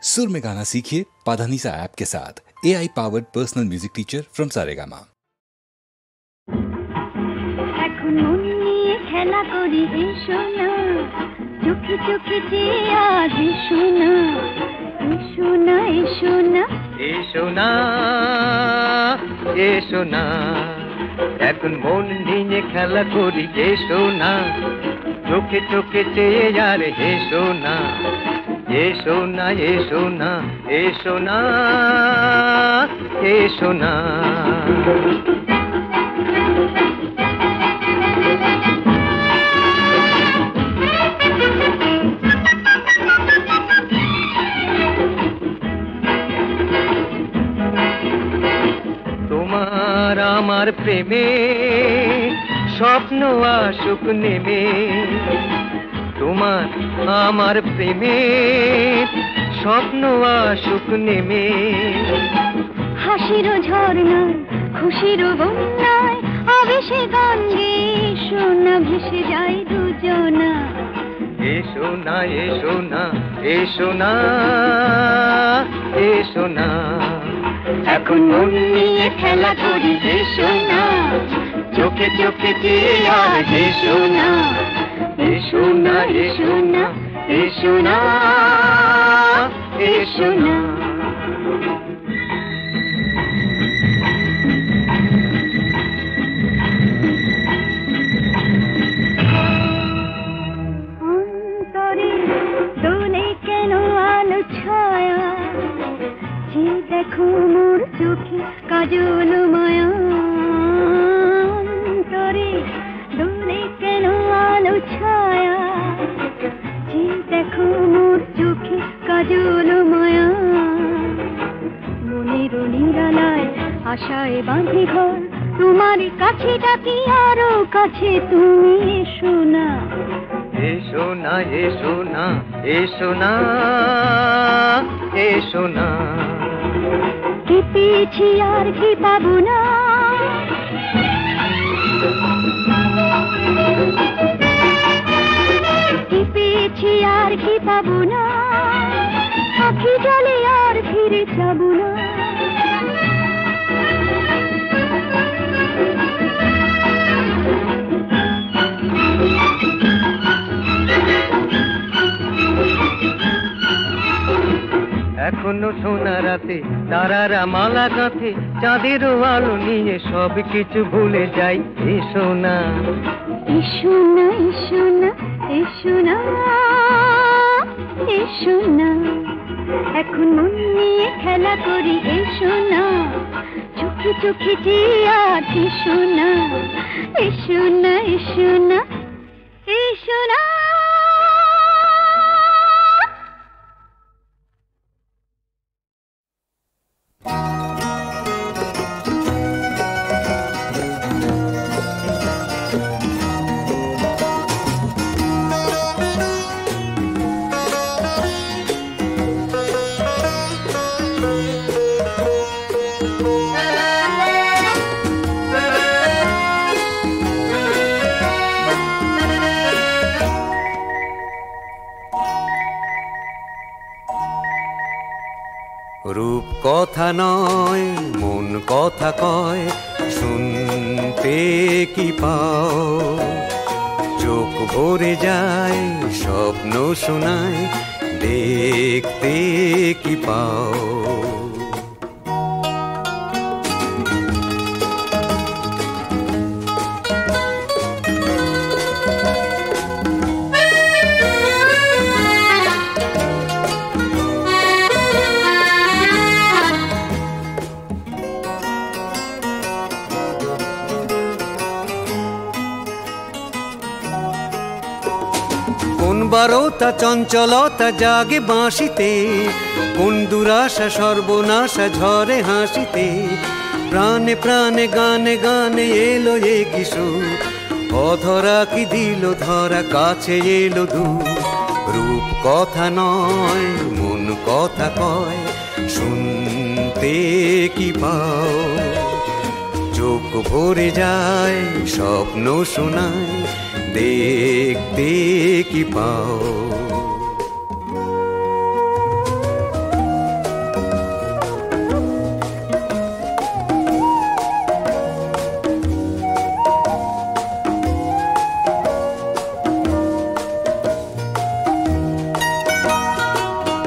सुर में गाना सीखिए पाधानीसा ऐप के साथ। AI powered personal music teacher from Saregama. এখন মন নিয়ে খেলা করি এসো না, চোখে চোখে চেয়ে আজ এসো না, এসো না, এসো না, এসো না, এসো না, এখন মন নিয়ে খেলা করি এসো না, চোখে চোখে চেয়ে আর এসো না, এসো না, এসো না, এসো না, এসো না। তোমার আমার প্রেমে স্বপ্ন আসুক নেমে, তোমার আমার প্রেমে স্বপ্ন আসুক নেমে, হাসির ঝর্ণায় খুশির বন্যায় আবেশে গান গেয়ে এসো না, ভেসে যাই দুজনা, এসো না, এসো না, এসো না, এসো না, এখন মন নিয়ে খেলা করি এসো না, চোখে চোখে চেয়ে আর এসো না, এসো না, এসো না, এসো না, এসো না। অন্তরে দোলে কেন আলো ছায়া, যে দেখো মোর চোখে কাজল মায়া, অন্তরে দোলে কেন আলো ছায়া, যে দেখো মোর চোখে কাজল মায়া, মনের নিরালায় আশায় বাঁধি ঘর, তোমার কাছে ডাকি আরো কাছে তুমি এসো না, এসো না, এসো না, এসো না, এসো না, কি পেয়েছি আর কি পাবো না, কি পেয়েছি আর কি পাবো না, আখি জলে আর ফিরে যাবো না, এখনো সোনা রাতে তারারা মালা গাঁথে, চাঁদেরও আলো নিয়ে সব কিছু ভুলে যাই, এসো না, এসো না, এসো না, এসো না, এসো না, এখন মন নিয়ে খেলা করি এসো না, চোখে চোখে চেয়ে আর এসো না, এসো না, এসো না, এসো না। রূপ কথা নয় মন কথা কয়, শুনতে কি পাও, চোখ ভরে যায় স্বপ্ন শোনায়, দেখতে কি পাও, বারোটা চঞ্চলতা জাগে বাঁশিতে, কোন দুরাশা সর্বনাশা ঝরে হাসিতে, প্রাণে প্রাণে গানে গানে এলো এ কিশোর, অধরা কি দিল ধরা কাছে এলো দূর, রূপ কথা নয় মন কথা কয়, শুনতে কি পাও, চোখ ভরে যায় স্বপ্ন শোনায়, দেখতে কি পাও।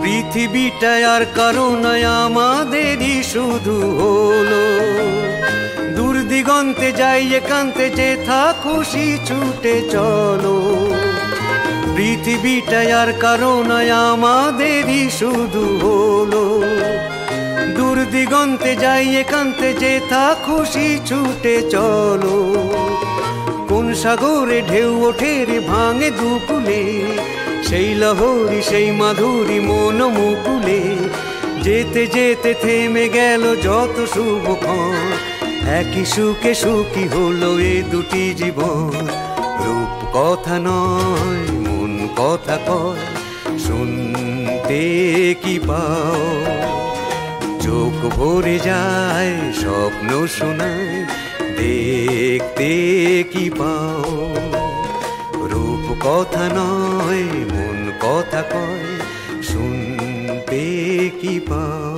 পৃথিবীটা আর কারো নয় আমাদেরই শুধু হলো, দূর দিগন্তে যাই একান্তে যেথা খুশি ছুটে চলো। পৃথিবীটা আর কারো নয় আমাদেরই শুধু হলো, দূর দিগন্তে যাই একান্তে যেথা খুশি ছুটে চলো। কোন সাগরে ঢেউ ওঠে রে ভাঙে দুকুলে, সেই লহরী সেই মাধুরী মন মুকুলে। যেতে যেতে থেমে গেল যত শুভক্ষণ, একই সুখে সুখী হলো এ দুটি জীবন। রূপ কথা নয় মন কথা কয়, শুনতে কি পাও? চোখ ভরে যায় স্বপ্ন শোনায়, দেখতে কি পাও? রূপ কথা নয় মন কথা কয়, শুনতে কি পাও?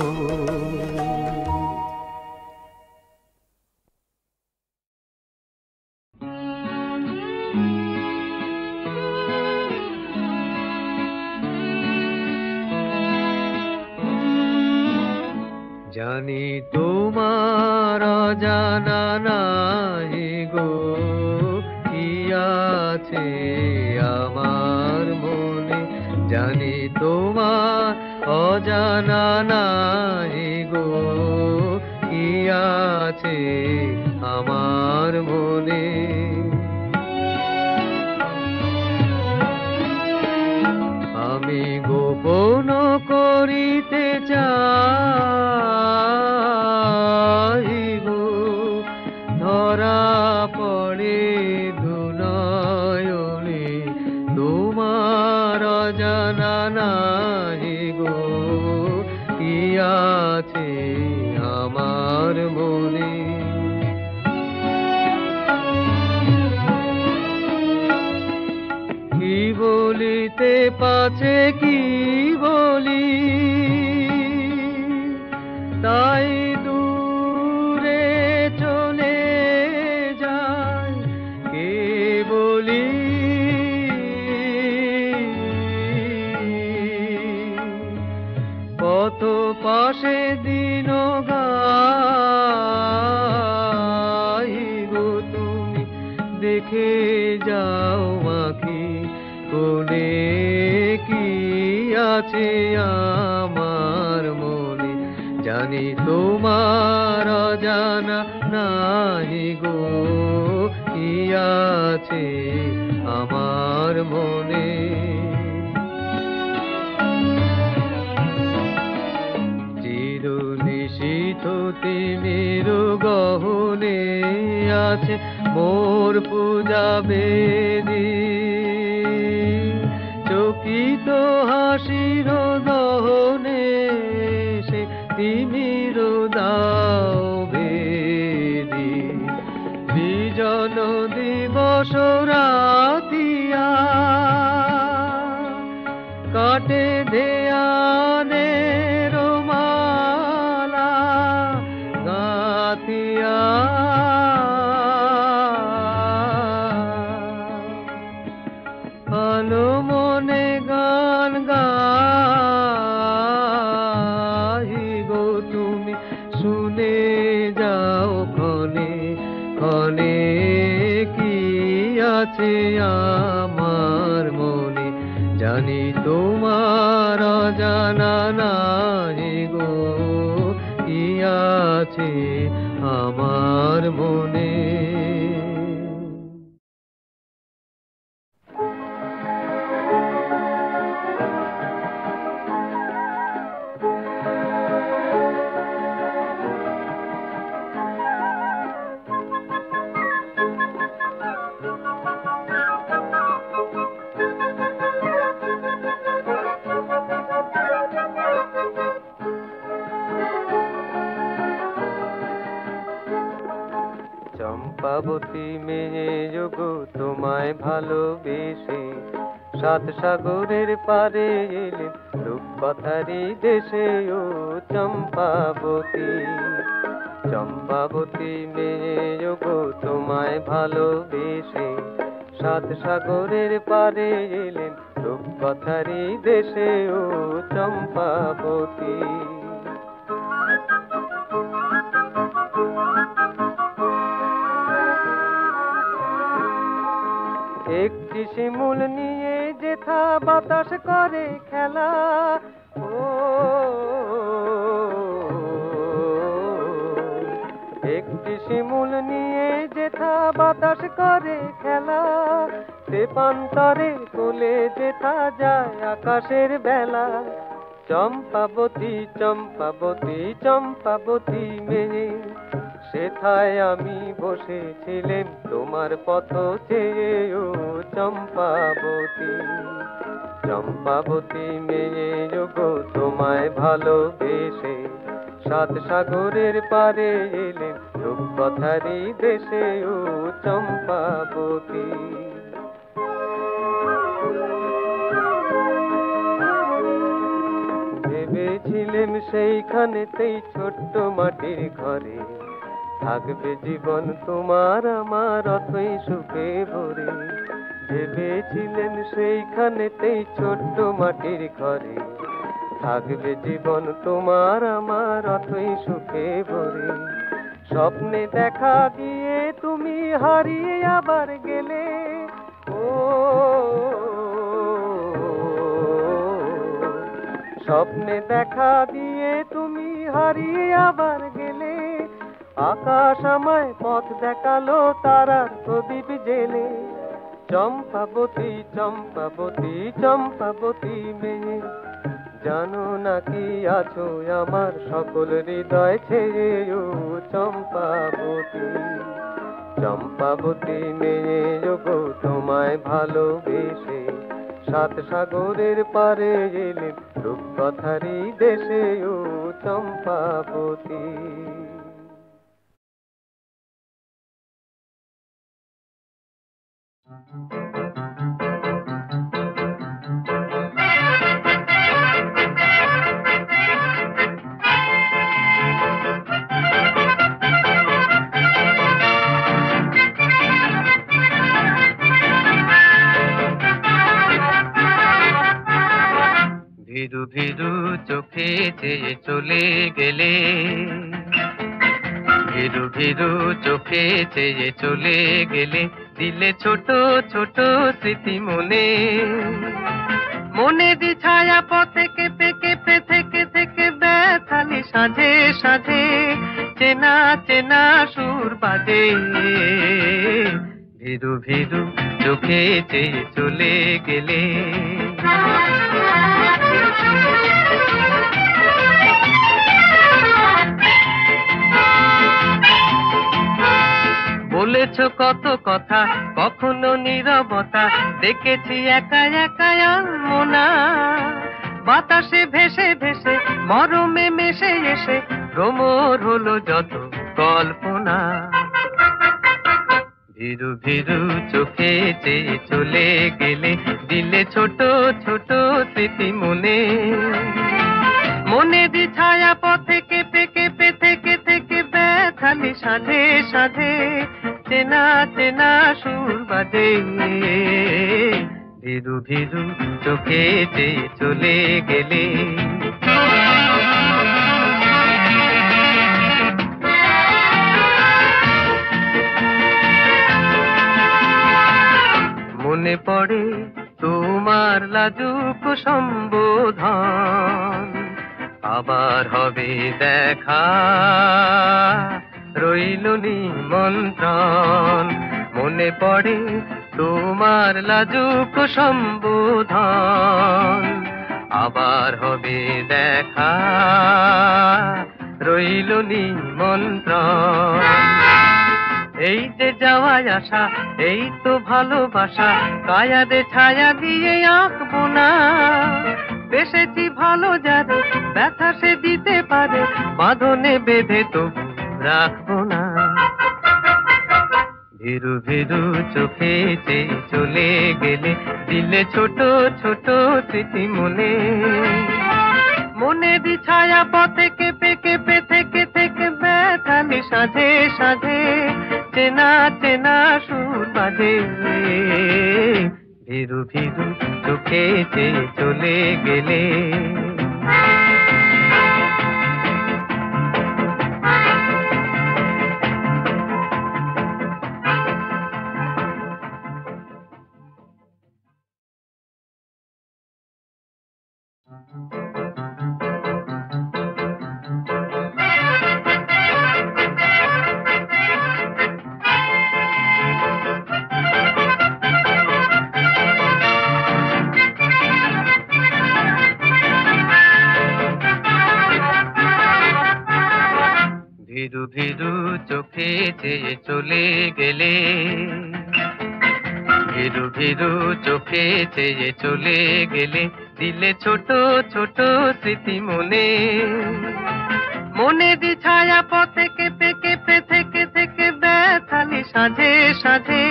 জানি তোমার অজানা নাই গো কি আছে আমার মনে, জানি তোমার অজানা নাই গো কি আছে আমার মনে। আমি গোপন করিতে চাই গো, ধরা পড়ে দুনয়নে তোমার অজানা নাই গো কি আছে আমার মনে। কি বলিতে পাছে কি বলি, তাই দূরে চলে যায় কে বলি। কত পাশে দিন গাই গো তুমি দেখে যাও আঁখি, কোনে কি আছে আমার মনে। জানি তোমার অজানা নাই গো কি আছে আমার মনে। চির নিশীথ তিমির গহনে আছে মোর পূজা বেদী, চকিত হাসির দহনে সে তিমির দাও বেদি। বিজন দিবস রাতিয়া কাটে ধ্যানের মালা গাথিয়া। ভালো মনে গান গাই গো তুমি শুনে যাও ক্ষণে ক্ষণে কি আছে আমার মনে। জানি তোমার অজানা নাই গো কি আছে আমার মনে। চম্পাবতী মেয়ে যোগ তোমায় ভালোবেসে, সাত সাগরের পারে এলে রূপকথারি দেশে ও চম্পাবতী। চম্পাবতী মেয়ে যোগ তোমায় ভালোবেসে, সাত সাগরের পারে এলেন রূপ রূপকথারই দেশে ও চম্পাবতী। একটি শিমুল নিয়ে যেথা বাতাস করে খেলা, ও একটি শিমুল নিয়ে যেথা বাতাস করে খেলা, সে পান্তরে কোলে যেথা যায় আকাশের বেলা। চম্পাবতী চম্পাবতী চম্পাবতী মেয়ে, সেথায় আমি বসেছিলেন তোমার পথ চেয়ে ও চম্পাবতী। চম্পাবতী মেয়ে গো তোমায় ভালোবেসে সাত সাগরের পারে এলেন রূপকথারই দেশে ও চম্পাবতী। ভেবেছিলেন সেইখানেতেই ছোট্ট মাটির ঘরে থাকবে জীবন তোমার আমার অথই সুখে ভরে। ভেবেছিলেন সেইখানেতেই ছোট্ট মাটির ঘরে থাকবে জীবন তোমার আমার অথই সুখে ভরে। স্বপ্নে দেখা দিয়ে তুমি হারিয়ে আবার গেলে, ও স্বপ্নে দেখা দিয়ে তুমি হারিয়ে আবার গেলে। আকাশ আমায় পথ দেখালো তারার প্রদীপ জেলে। চম্পাবতী চম্পাবতী চম্পাবতী মেয়ে, জানো নাকি আছো আমার সকল হৃদয় ছেড়ে ও চম্পাবতী। চম্পাবতী মেয়ে গো তোমায় ভালোবেসে সাত সাগরের পারে এলেন রূপকথারই দেশে ও চম্পাবতী। ভিরু ভিরু চোখে চেয়ে চলে গেলে, ভিরু ভিরু চোখে চেয়ে চলে গেলে, দিলে ছোট ছোট স্মৃতি মনে। মনে দি ছায়া পথে কেঁপে কেঁপে থেকে থেকে ব্যথালি সাজে সাজে, চেনা চেনা সুর বাজে। ভিরু ভিরু চোখে চেয়ে চলে গেলে। বলেছ কত কথা কখনো নীরবতা, দেখেছি একা একা মোনা। বাতাসে ভেসে ভেসে মরমে মেশে এসে ভ্রমর হলো যত কল্পনা। ভিরু ভিরু চোখে চেয়ে চলে গেলে, দিলে ছোট ছোট স্মৃতি মনে। মনে দি ছায়া পথে কেঁপে কেঁপে থেকে থেকে ব্যথালি সাজে সাজে, চেনা চেনা সুর বাজে। ভিরু ভিরু চোখে চেয়ে চলে গেলে। মনে পড়ে তোমার লাজুক সম্বোধন, আবার হবে দেখা রইল নিমন্ত্রণ। মনে পড়ে তোমার লাজুক সম্বোধন, আবার হবে দেখা রইল নিমন্ত্রণ। এই যে যাওয়ায় আসা এই তো ভালোবাসা, কায়াদে ছায়া দিয়ে আঁকবো না। বেসেছি ভালো যারে ব্যথা সে দিতে পারে, বাঁধনে বেঁধে তো রাখবো না। ভিরু ভিরু চোখে চেয়ে চলে গেলে, দিলে ছোট ছোট স্মৃতি মনে। মনে দি ছায়া পথে কেঁপে কেঁপে থেকে থেকে ব্যথালি সাজে সাজে, চেনা চেনা সুর বাজে। ভীরু ভীরু চোখে চেয়ে চলে গেলে। ভীরু ভীরু চোখে চেয়ে চলে গেলে, ভীরু ভীরু চোখে চেয়ে চলে গেলে, দিলে ছোট ছোট স্মৃতি মনে, মনে দি ছায়া পথে কেঁপে কেঁপে থেকে থেকে ব্যথালি সাজে সাজে,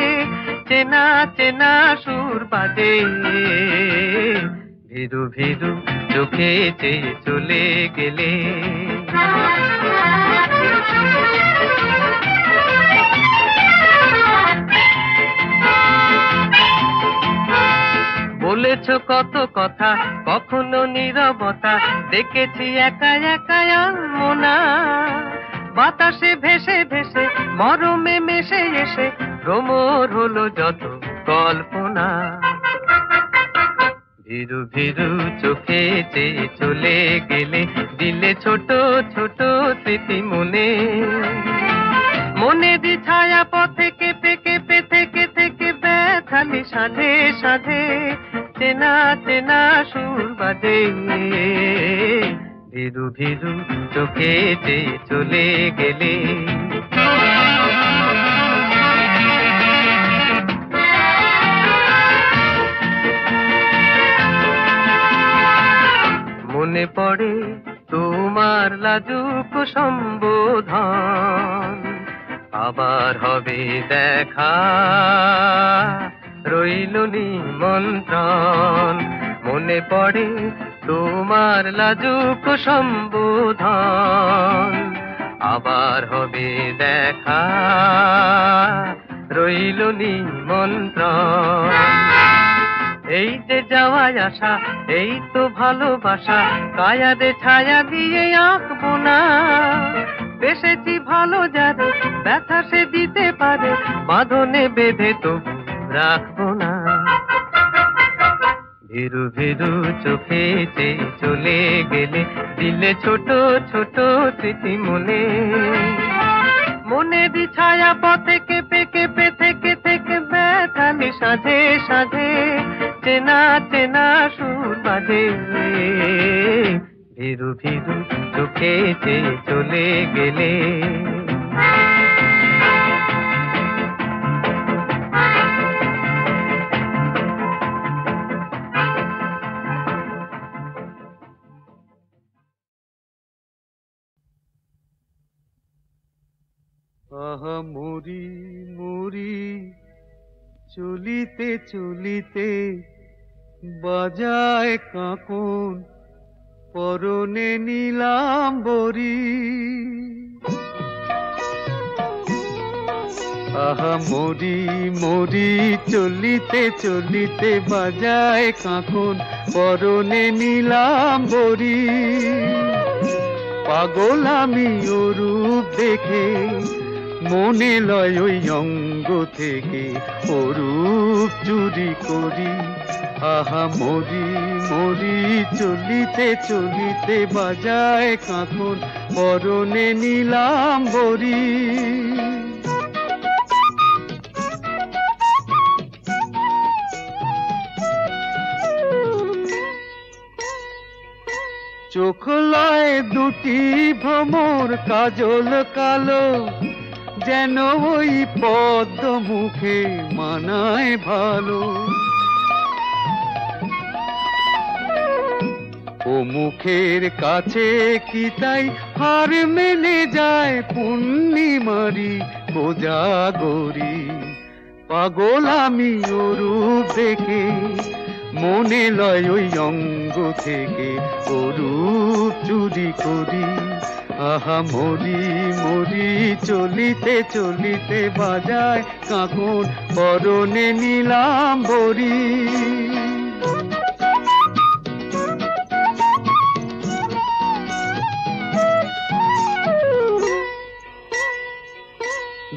চেনা চেনা সুর বাজে। ভীরু ভীরু চোখে চেয়ে চলে গেলে। বলেছ কত কথা, কখনো নীরবতা, দেখেছি একা একা আলমোনা, বাতাসে ভেসে ভেসে মরমে মেশে এসে ভ্রমর হলো যত কল্পনা। ভীরু ভীরু চোখে চেয়ে চলে গেলে, দিলে ছোট ছোট স্মৃতি মনে, মনে দি ছায়া পথে কেঁপে কেঁপে থেকে থেকে ব্যথালি সাজে সাজে, চেনা চেনা সুর বাজে। ভীরু ভীরু চোখে চেয়ে চলে গেলে। মনে পড়ে তোমার লাজুক সম্বোধন, আবার হবে দেখা রইল নিমন্ত্রণ। মনে পড়ে তোমার লাজুক সম্বোধন, আবার হবে দেখা রইল নিমন্ত্রণ। এই যে যাওয়ায় আসা, এই তো ভালোবাসা, কায়াদে ছায়া দিয়ে আঁকবো না, বেসেছি ভালো যারে ব্যথা সে দিতে পারে, বাঁধনে বেঁধে তো রাখবো না। ভীরু ভীরু চোখে চেয়ে চলে গেলে, দিলে ছোট ছোট স্মৃতি মনে, মনে দি ছায়া পথে কেঁপে কেঁপে থেকে থেকে ব্যথালি সাজে সাজে, চেনা চেনা সুর বাজে। ভীরু ভীরু চোখে চেয়ে চলে গেলে। আহা মরি মরি চলিতে চলিতে, বাজায় কাঁকন পরনে নীলাম্বরী। আহা মরি মরি চলিতে চলিতে, বাজায় কাঁকন পরনে নীলাম্বরী। পাগল আমি ও রূপ দেখে, মনে লয় ওই অঙ্গ থেকে ও রূপ চুরি করি। আহা মরি মরি চলিতে চলিতে, বাজায় কাঁকন পরনে নীলাম্বরী। চোখ লয় দুটি ভ্রমর কাজল কালো, যেন ওই পদ্ম মুখে মানায় ভালো। ও মুখের কাছে কি তাই হার মেনে যায় পূর্ণিমারি কোজাগরী। পাগল আমি ও রূপ দেখে, মনে লয় ওই অঙ্গ থেকে ও রূপ চুরি করি। আহা মরি মরি চলিতে চলিতে বাজায় কাঁকন পরনে নিলাম বরি।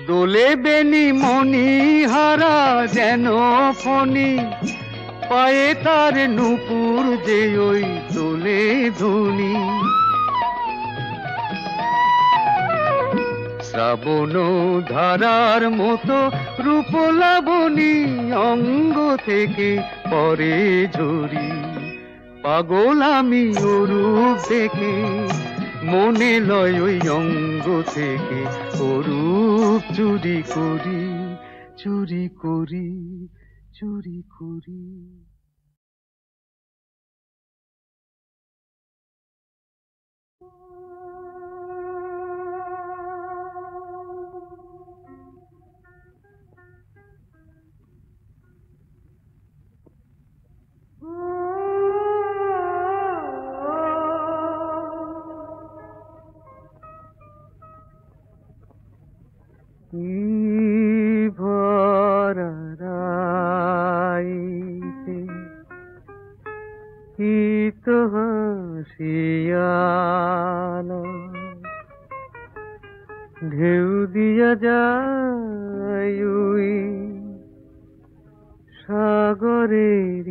দোলে বেনি মনি হারা যেন ফণি, পায়ে তার নুপুর যে ওই দোলে ধুনি। শ্রাবণ ধারার মতো রূপ লাবণী অঙ্গ থেকে পরে ঝরি। পাগল আমি ও রূপ দেখে, মনে লয় ওই অঙ্গ থেকে ও রূপ চুরি করি, চুরি করি, চুরি করি। ঢেউ দিয়া যায় সাগরের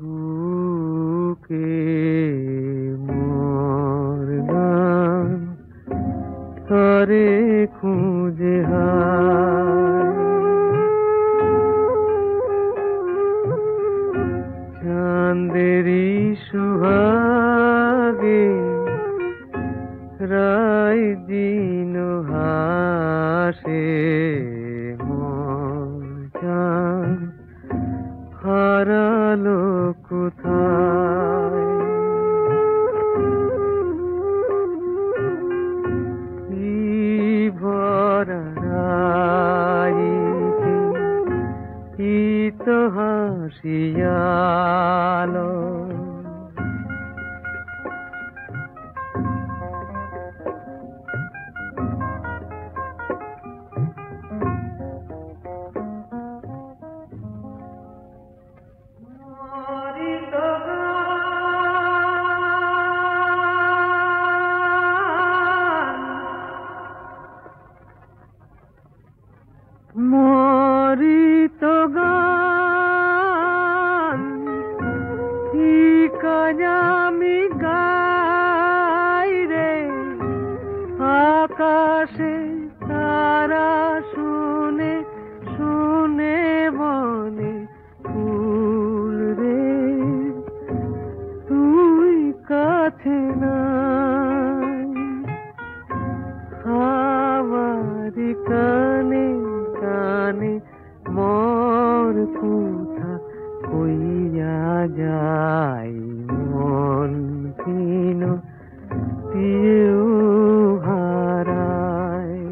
বুকে, মোর গান তরে খুঁজে হায়। চাঁদেরি সুহাগে রায় দিন হাসে, মোর জান হারালো কোথায়। কি ভরা রাইতে কি তো হাসিয়ালো, মরিত গান ঠিক আমি গাই রে, আকাশে তারা শুনে শুনে বনে ফুল রে, তুই কাছে নাই হাওয়ারি কানে কানে মোর কথা কইয়া যাই, মন কিন দিয়েও হারায়।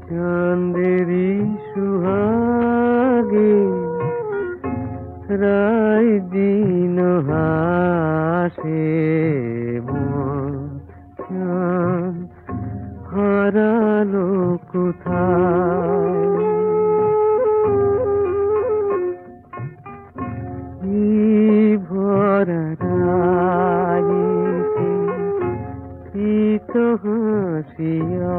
চাঁদেরি সুহাগে রায় দিন হাসে, মন হারালো কোথায়। ভরা রাইতে কি তো হাসিয়ালো,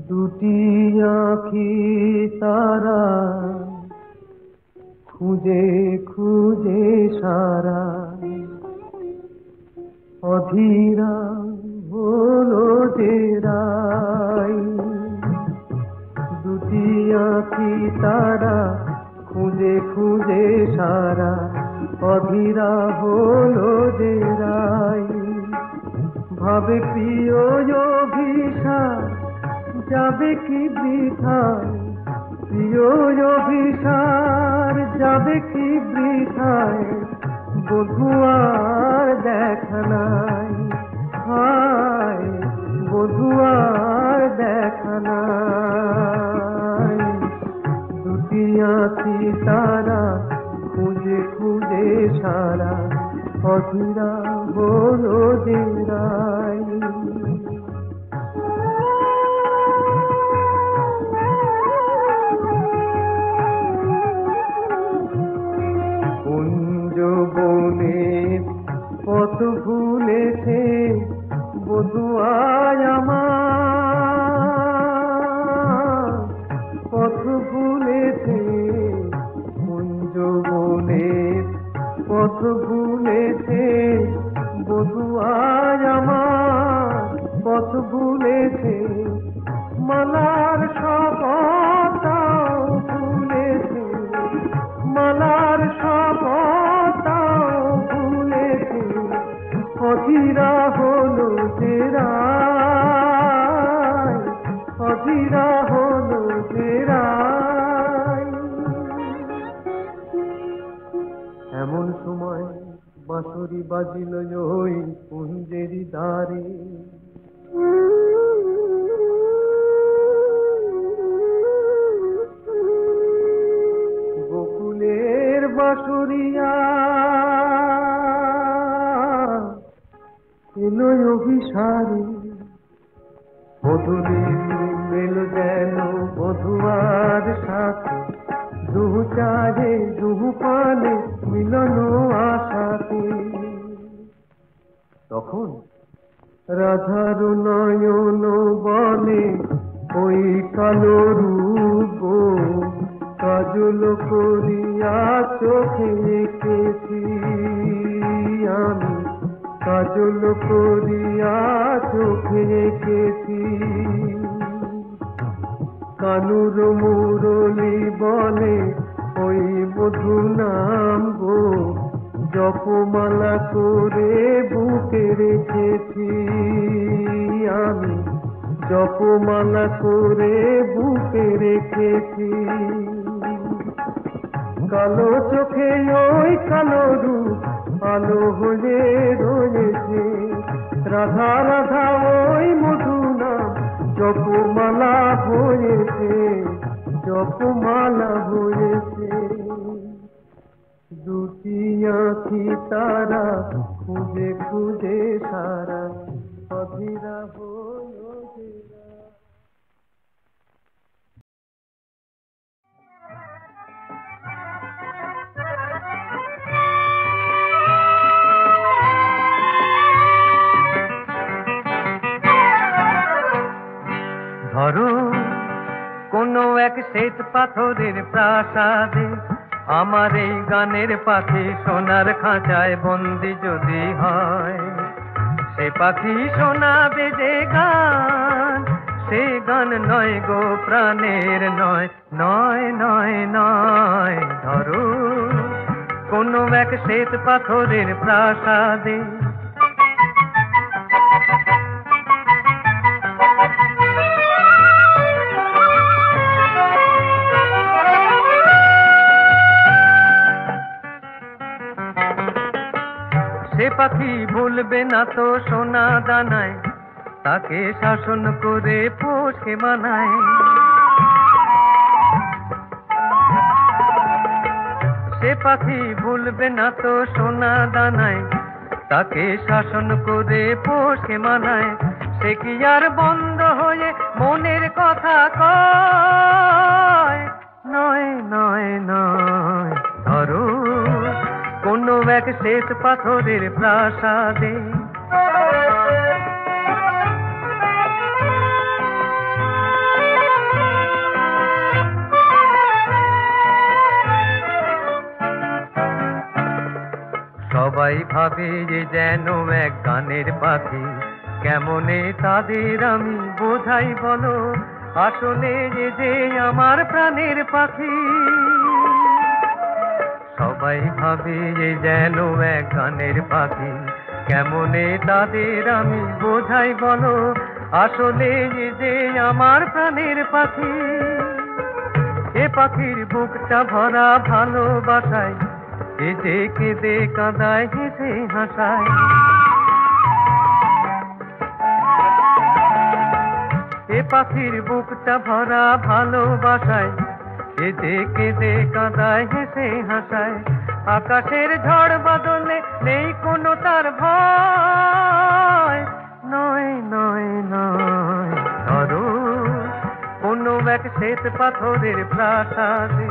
দুটি আঁখি তারা খুঁজে খুঁজে সারা, অধীরা হলো যে রাই। দুটি আঁখি তারা খুঁজে খুঁজে সারা, অধীরা হলো যে রাই। ভাবে প্রিয় অভিশাপ যাবে কি বৃথা, প্রিয় অভিশাপ যাবে কি বৃথায়, বধূ আর দেখা নাই, হায় বধূ আর দেখা নাই। দুটি আঁখি তারা খুঁজে খুঁজে সারা, অধীরা হলো যে রায়। কুঞ্জ বনের পথ ভুলেছে বধূ আজ আমার, পথ ভুলেছে কুঞ্জ বনের পথ ভুলেছে বধূ আজ আমার, পথ ভুলেছে মালার শপথটাও ভুলেছে, মালার শপথটাও ভুলেছে, অধীরা হলো যে রায়, অধীরা হলো যে রায়। এমন সময় বাঁশরি বাজিল ওই কুঞ্জেরি দ্বারে, গোকুলের বাঁশরিয়া এলো অভিসারে। বধূরে মেল যেন বধুয়ার সাথে, দুহু চাহে দুহু পানে মিলন আশাতে। তখন রাধার নয়ন বলে ওই কালো রূপ, কাজল করিয়া চোখে এঁকেছি আমি, কাজল করিয়া চোখে এঁকেছি। কানুর মুরলি বলে ওই মধু নাম গো, জপমালা করে বুকে রেখেছি আমি, জপমালা করে বুকে রেখেছি। কালো চোখে ওই কালো রূপ আলো হয়ে রয়েছে, রাধা রাধা ওই মধু নাম জপমালা হয়েছে, জপমালা হয়েছে। দুটি আঁখি তারা খুঁজে খুঁজে সারা, অধীরা হলো যে রায়। ধরো কোনো এক শ্বেত পাথরের প্রাসাদে, আমার এই গানের পাখি সোনার খাঁচায় বন্দি যদি হয়, সে পাখি শোনাবে যে গান, সে গান নয় গো প্রাণের নয়, নয় নয় নয়। ধরো কোনো এক শ্বেত পাথরের প্রাসাদে, সে পাখি ভুলবে না তো সোনা দানায়, তাকে শাসন করে পোষে মানায়। সে পাখি ভুলবে না তো সোনা দানায়, তাকে শাসন করে পোষে মানায়। সে কি আর বন্ধ হয়ে মনের কথা কয়, নয় নয় নয়। ধরো কোনো এক শ্বেত পাথরের প্রাসাদে, সবাই ভাবে যে যেন এক গানের পাখি, কেমনে তাদের আমি বোঝাই বলো, আসলে যে আমার প্রাণের পাখি। সবাই ভাবে যে যেন এক গানের পাখি, কেমনে তাদের আমি বোঝাই বলো, আসলে যে আমার প্রাণের পাখি। এ পাখির বুকটা ভরা ভালোবাসায়, কেঁদে কেঁদে কাঁদায় হেসে হাসায়। এ পাখির বুকটা ভরা ভালোবাসায়, কেঁদে কেঁদে কাঁদায় হেসে হাসায়। আকাশের ঝড় বাদলে নেই কোনো তার ভয়, নয় নয় নয়। ধরো কোনো এক শ্বেত পাথরের প্রাসাদে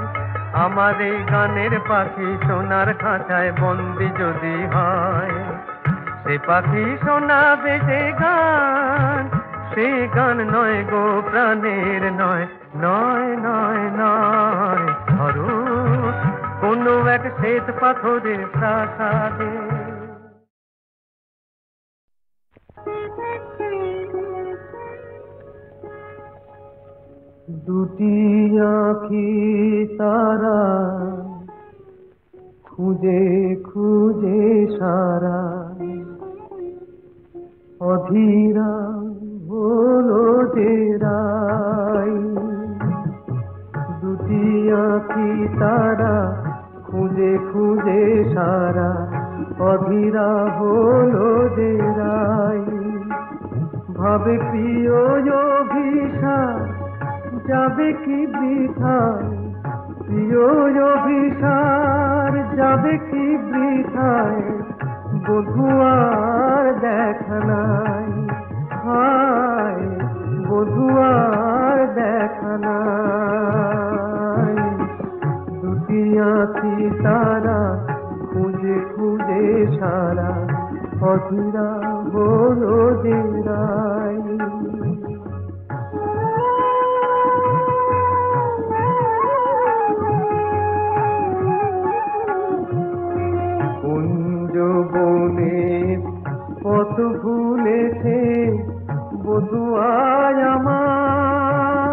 আমার এই গানের পাখি সোনার খাঁচায় বন্দি যদি হয়, সে পাখি শোনাবে যে গান, সে গান নয় গো প্রাণের নয়, নয় নয় নয়। ধরো কোনো এক শ্বেত পাথরের প্রাসাদে। দুটি আঁখি তারা খুঁজে খুঁজে সারা, অধীরা হলো যে রাই। দুটি আঁখি তারা খুঁজে খুঁজে সারা, অধীরা হলো যে রাই। ভাবে প্রিয় অভিশাপ যাবে কি বৃথায়, প্রিয় অভিশাপ যাবে কি বৃথায়, বধুয়ার দেখা নাই, হায় বধুয়ার দেখা নাই। দুটি আঁখি তারা খুঁজে খুঁজে সারা, অধীরা হলো যে রাই। পথ ভুলেছে বধুয়ায় আমার,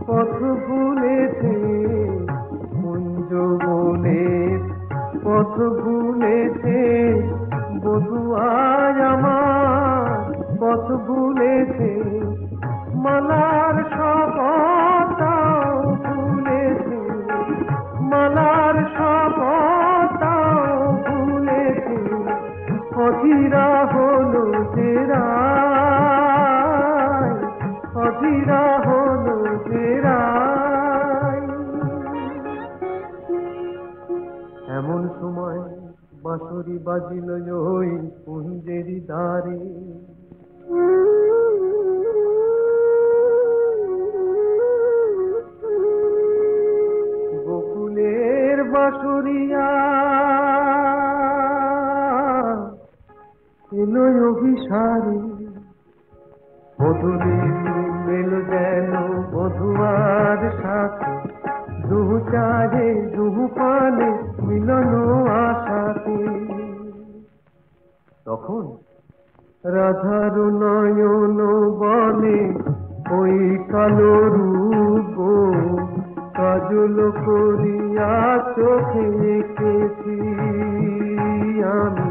পথ ভুলেছে কুঞ্জ বনের, পথ ভুলেছে বধুয়ায় আমার, পথ ভুলেছে মালার শপথটাও ভুলেছে, মালার শপথটাও ভুলেছে, অধীরা হলো যে রাই, অধীরা হলো যে রাই। এমন সময় বাঁশরি বাজিল ওই কুঞ্জেরি দ্বারে, গোকুলের বাঁশরিয়া এলো অভিসারে, বধূর মেল যেন বধুয়ার সাথে, দুহু চাহে দুহু পানে মিলন আশাতে। তখন রাধার নয়ন বলে ওই কালো রূপ, কাজল করিয়া চোখে এঁকেছি আমি,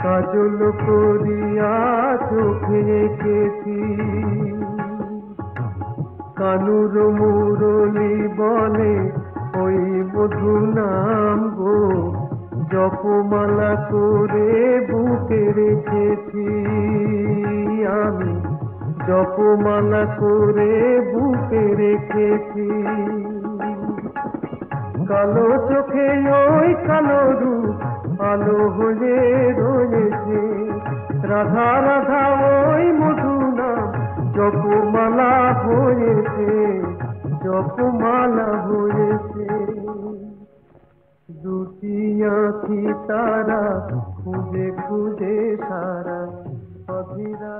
কাজল করিয়া চোখে এঁকেছি। কানুর মুরলি বলে ওই মধু নাম গো, জপমালা করে বুকে রেখেছি আমি, জপমালা করে বুকে রেখেছি। কালো চোখে ওই কালো রূপ আলো হয়ে রয়েছে, রাধা রাধা ওই মধু নাম জপমালা হয়েছে, জপমালা হয়েছে। দুটি আঁখি তারা খুঁজে খুঁজে সারা, অধীরা